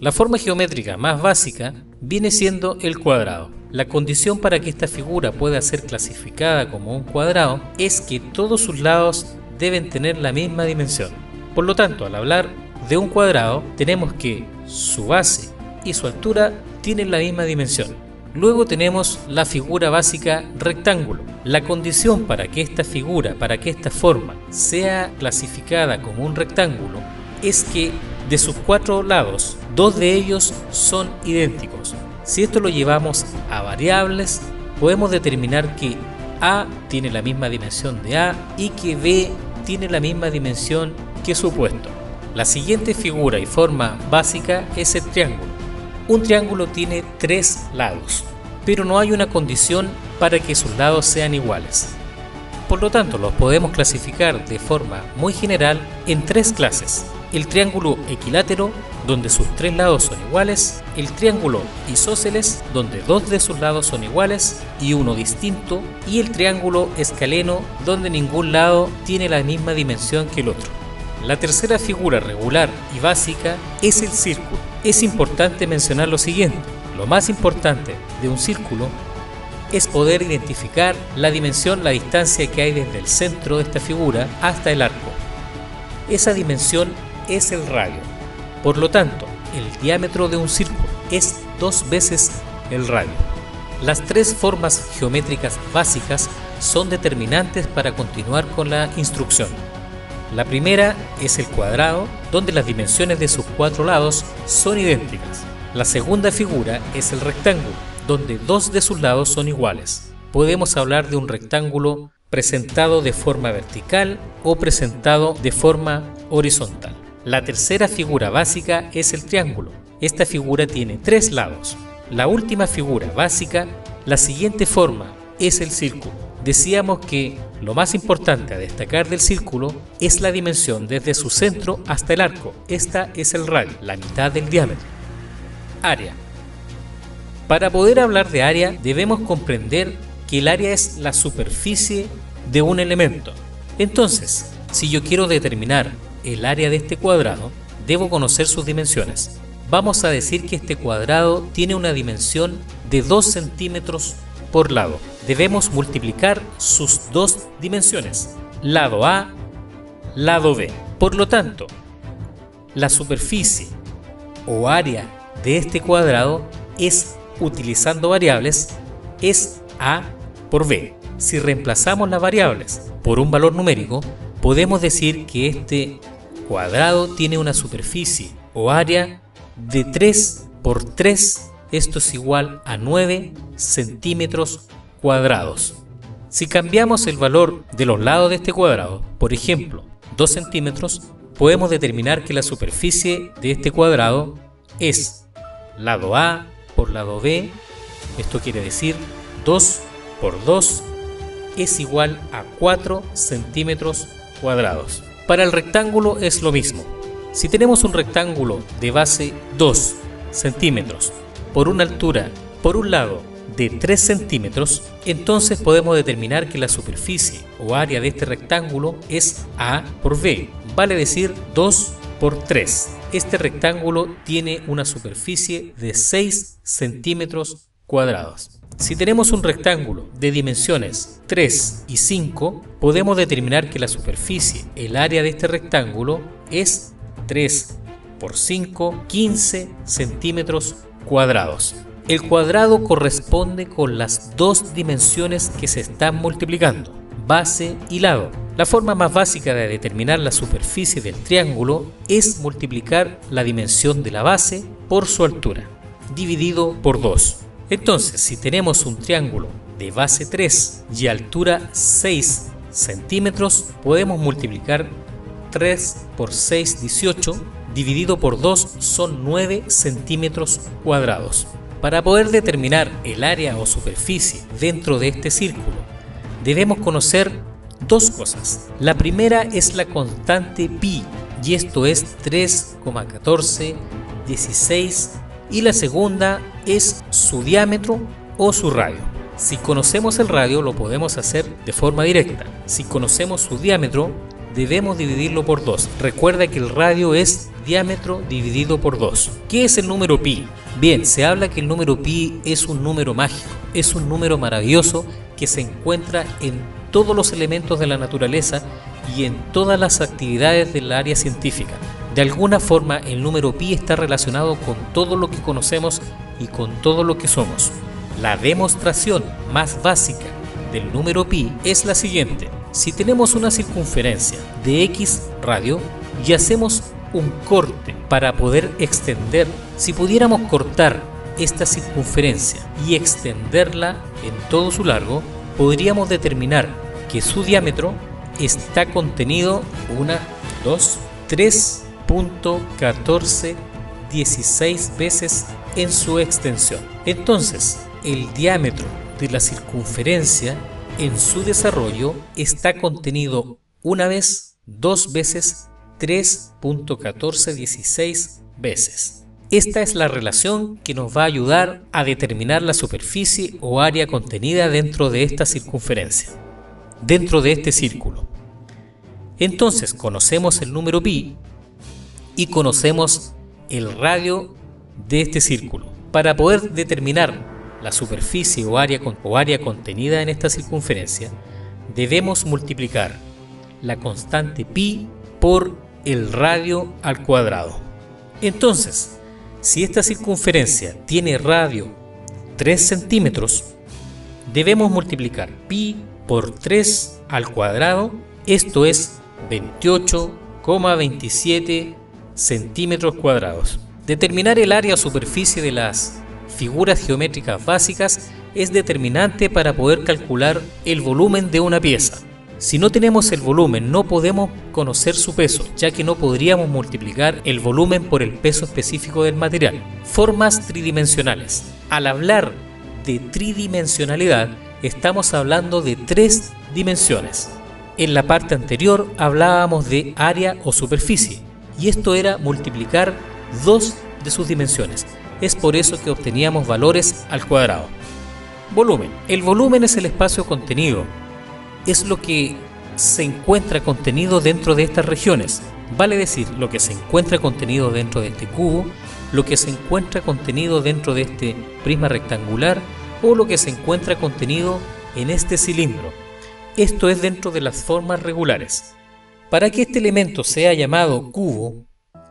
La forma geométrica más básica viene siendo el cuadrado. La condición para que esta figura pueda ser clasificada como un cuadrado es que todos sus lados deben tener la misma dimensión. Por lo tanto, al hablar de un cuadrado, tenemos que su base y su altura tienen la misma dimensión. Luego tenemos la figura básica rectángulo. La condición para que esta figura, para que esta forma sea clasificada como un rectángulo es que de sus 4 lados, 2 de ellos son idénticos. Si esto lo llevamos a variables, podemos determinar que A tiene la misma dimensión de A y que B tiene la misma dimensión que su opuesto. La siguiente figura y forma básica es el triángulo. Un triángulo tiene 3 lados, pero no hay una condición para que sus lados sean iguales. Por lo tanto, los podemos clasificar de forma muy general en 3 clases. El triángulo equilátero, donde sus 3 lados son iguales, el triángulo isósceles, donde 2 de sus lados son iguales y uno distinto, y el triángulo escaleno, donde ningún lado tiene la misma dimensión que el otro. La tercera figura regular y básica es el círculo. Es importante mencionar lo siguiente: lo más importante de un círculo es poder identificar la dimensión, la distancia que hay desde el centro de esta figura hasta el arco. Esa dimensión es el radio. Por lo tanto, el diámetro de un círculo es 2 veces el radio. Las 3 formas geométricas básicas son determinantes para continuar con la instrucción. La primera es el cuadrado, donde las dimensiones de sus 4 lados son idénticas. La segunda figura es el rectángulo, donde 2 de sus lados son iguales. Podemos hablar de un rectángulo presentado de forma vertical o presentado de forma horizontal. La tercera figura básica es el triángulo. Esta figura tiene 3 lados. La última figura básica, la siguiente forma, es el círculo. Decíamos que lo más importante a destacar del círculo es la dimensión desde su centro hasta el arco. Esta es el radio, la mitad del diámetro. Área. Para poder hablar de área debemos comprender que el área es la superficie de un elemento. Entonces, si yo quiero determinar el área de este cuadrado, debo conocer sus dimensiones. Vamos a decir que este cuadrado tiene una dimensión de 2 centímetros por lado. Debemos multiplicar sus 2 dimensiones, lado A, lado B. Por lo tanto, la superficie o área de este cuadrado es, utilizando variables, es A por B. Si reemplazamos las variables por un valor numérico, podemos decir que este cuadrado tiene una superficie o área de 3 por 3, esto es igual a 9 centímetros cuadrados. Si cambiamos el valor de los lados de este cuadrado, por ejemplo, 2 centímetros, podemos determinar que la superficie de este cuadrado es lado A por lado B, esto quiere decir 2 por 2 es igual a 4 centímetros cuadrados. Para el rectángulo es lo mismo. Si tenemos un rectángulo de base 2 centímetros por una altura por un lado de 3 centímetros, entonces podemos determinar que la superficie o área de este rectángulo es A por B, vale decir 2 por 3. Este rectángulo tiene una superficie de 6 centímetros cuadrados. Si tenemos un rectángulo de dimensiones 3 y 5, podemos determinar que la superficie, el área de este rectángulo, es 3 por 5, 15 centímetros cuadrados. El cuadrado corresponde con las 2 dimensiones que se están multiplicando, base y lado. La forma más básica de determinar la superficie del triángulo es multiplicar la dimensión de la base por su altura, dividido por 2. Entonces, si tenemos un triángulo de base 3 y altura 6 centímetros, podemos multiplicar 3 por 6, 18, dividido por 2 son 9 centímetros cuadrados. Para poder determinar el área o superficie dentro de este círculo, debemos conocer 2 cosas. La primera es la constante pi, y esto es 3,1416, y la segunda es su diámetro o su radio. Si conocemos el radio, lo podemos hacer de forma directa. Si conocemos su diámetro, debemos dividirlo por 2. Recuerda que el radio es diámetro dividido por 2. ¿Qué es el número pi? Bien, se habla que el número pi es un número mágico, es un número maravilloso que se encuentra en todos los elementos de la naturaleza y en todas las actividades del área científica. De alguna forma, el número pi está relacionado con todo lo que conocemos y con todo lo que somos. La demostración más básica del número pi es la siguiente. Si tenemos una circunferencia de X radio y hacemos un corte para poder extender, si pudiéramos cortar esta circunferencia y extenderla en todo su largo, podríamos determinar que su diámetro está contenido 3.1416 veces en su extensión. Entonces, el diámetro de la circunferencia en su desarrollo está contenido una vez, dos veces, 3.1416 veces. Esta es la relación que nos va a ayudar a determinar la superficie o área contenida dentro de esta circunferencia, dentro de este círculo. Entonces conocemos el número pi y conocemos el radio de este círculo. Para poder determinar la superficie o área contenida en esta circunferencia, debemos multiplicar la constante pi por el radio al cuadrado. Entonces, si esta circunferencia tiene radio 3 centímetros, debemos multiplicar pi por 3 al cuadrado, esto es 28,27 centímetros cuadrados. Determinar el área o superficie de las figuras geométricas básicas es determinante para poder calcular el volumen de una pieza. Si no tenemos el volumen, no podemos conocer su peso, ya que no podríamos multiplicar el volumen por el peso específico del material. Formas tridimensionales. Al hablar de tridimensionalidad, estamos hablando de 3 dimensiones. En la parte anterior hablábamos de área o superficie, y esto era multiplicar 2 de sus dimensiones. Es por eso que obteníamos valores al cuadrado. Volumen. El volumen es el espacio contenido. Es lo que se encuentra contenido dentro de estas regiones. Vale decir, lo que se encuentra contenido dentro de este cubo, lo que se encuentra contenido dentro de este prisma rectangular o lo que se encuentra contenido en este cilindro. Esto es dentro de las formas regulares. Para que este elemento sea llamado cubo,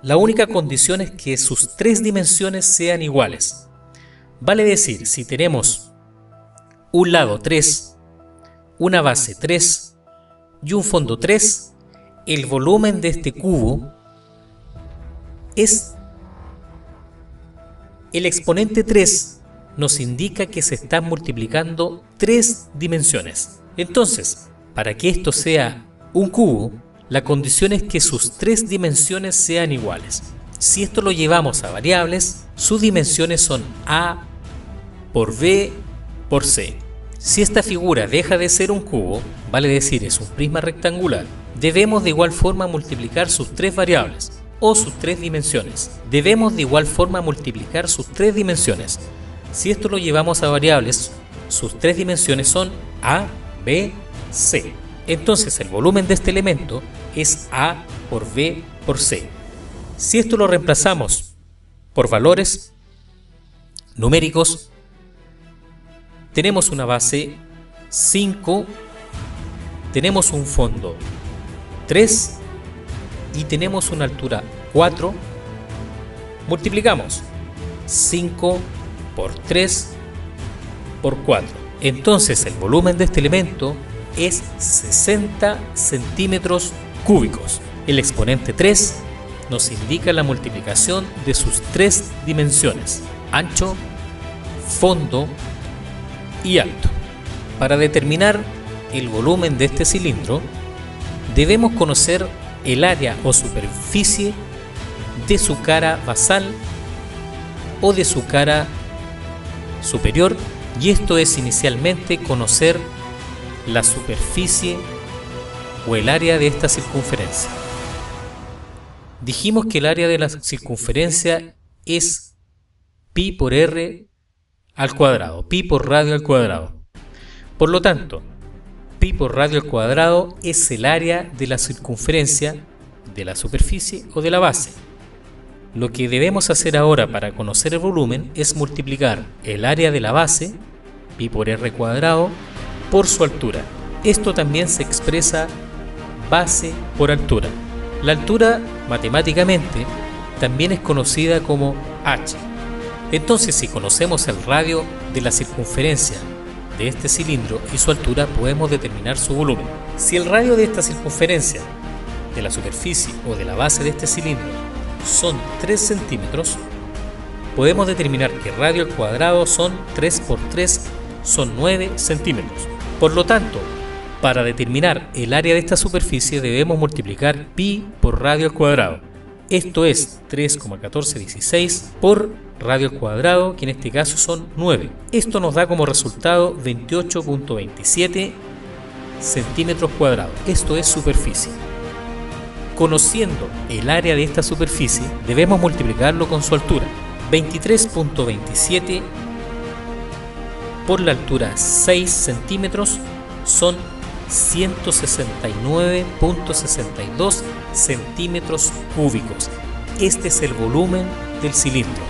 la única condición es que sus 3 dimensiones sean iguales. Vale decir, si tenemos un lado 3, una base 3 y un fondo 3, el volumen de este cubo es el exponente 3, nos indica que se están multiplicando 3 dimensiones. Entonces, para que esto sea un cubo, la condición es que sus 3 dimensiones sean iguales. Si esto lo llevamos a variables, sus dimensiones son A por B por C. Si esta figura deja de ser un cubo, vale decir es un prisma rectangular, debemos de igual forma multiplicar sus 3 variables o sus 3 dimensiones. Debemos de igual forma multiplicar sus 3 dimensiones. Si esto lo llevamos a variables, sus 3 dimensiones son A, B, C. Entonces el volumen de este elemento es A por B por C. Si esto lo reemplazamos por valores numéricos, tenemos una base 5, tenemos un fondo 3 y tenemos una altura 4. Multiplicamos 5 por 3 por 4. Entonces el volumen de este elemento es 60 centímetros cúbicos. El exponente 3 nos indica la multiplicación de sus 3 dimensiones: ancho, fondo y alto. Para determinar el volumen de este cilindro, debemos conocer el área o superficie de su cara basal o de su cara superior, y esto es inicialmente conocer la superficie o el área de esta circunferencia. Dijimos que el área de la circunferencia es pi por r al cuadrado, pi por radio al cuadrado. Por lo tanto, pi por radio al cuadrado es el área de la circunferencia de la superficie o de la base. Lo que debemos hacer ahora para conocer el volumen es multiplicar el área de la base, pi por r cuadrado, por su altura. Esto también se expresa base por altura. La altura, matemáticamente, también es conocida como h. Entonces, si conocemos el radio de la circunferencia de este cilindro y su altura, podemos determinar su volumen. Si el radio de esta circunferencia, de la superficie o de la base de este cilindro, son 3 centímetros, podemos determinar que el radio al cuadrado son 3 por 3, son 9 centímetros. Por lo tanto, para determinar el área de esta superficie debemos multiplicar pi por radio al cuadrado. Esto es 3,1416 por radio al cuadrado, que en este caso son 9. Esto nos da como resultado 28,27 centímetros cuadrados. Esto es superficie. Conociendo el área de esta superficie, debemos multiplicarlo con su altura. 23,27 por la altura 6 centímetros son 169,62 centímetros cúbicos. Este es el volumen del cilindro.